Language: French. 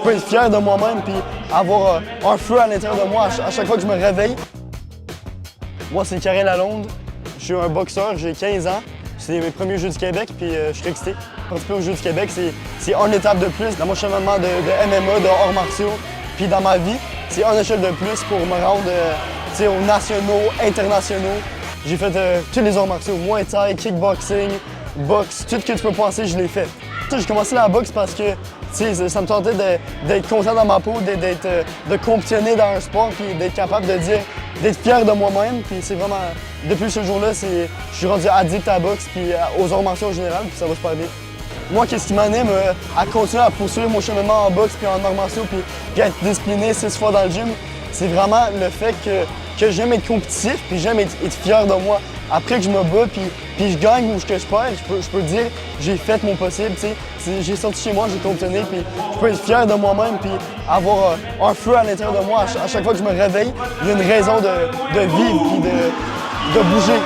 peux être fier de moi-même puis avoir un feu à l'intérieur de moi à chaque fois que je me réveille. Moi, c'est Karel Lalonde. Je suis un boxeur, j'ai 15 ans. C'est mes premiers Jeux du Québec, puis je suis excité. Participer aux Jeux du Québec, c'est une étape de plus dans mon cheminement de MMA, de arts martiaux, puis dans ma vie. C'est une échelle de plus pour me rendre aux nationaux, internationaux. J'ai fait tous les arts martiaux, Muay Thai, kickboxing, boxe, tout ce que tu peux penser, je l'ai fait. J'ai commencé la boxe parce que ça me tentait d'être content dans ma peau, de compétitionner dans un sport, puis d'être capable de dire, d'être fier de moi-même. Puis c'est vraiment, depuis ce jour-là, je suis rendu addict à la boxe, puis aux arts martiaux en général, puis ça va super bien. Moi, qu'est-ce qui m'anime à continuer à poursuivre mon cheminement en boxe, puis en arts martiaux, puis être discipliné 6 fois dans le gym, c'est vraiment le fait que j'aime être compétitif, puis j'aime être fier de moi. Après que je me bats, puis je gagne ou que je perds, je peux dire j'ai fait mon possible, tu sais. J'ai sorti chez moi, j'ai compétitionné, puis je peux être fier de moi-même, puis avoir un feu à l'intérieur de moi. À chaque fois que je me réveille, il y a une raison de vivre, puis de bouger.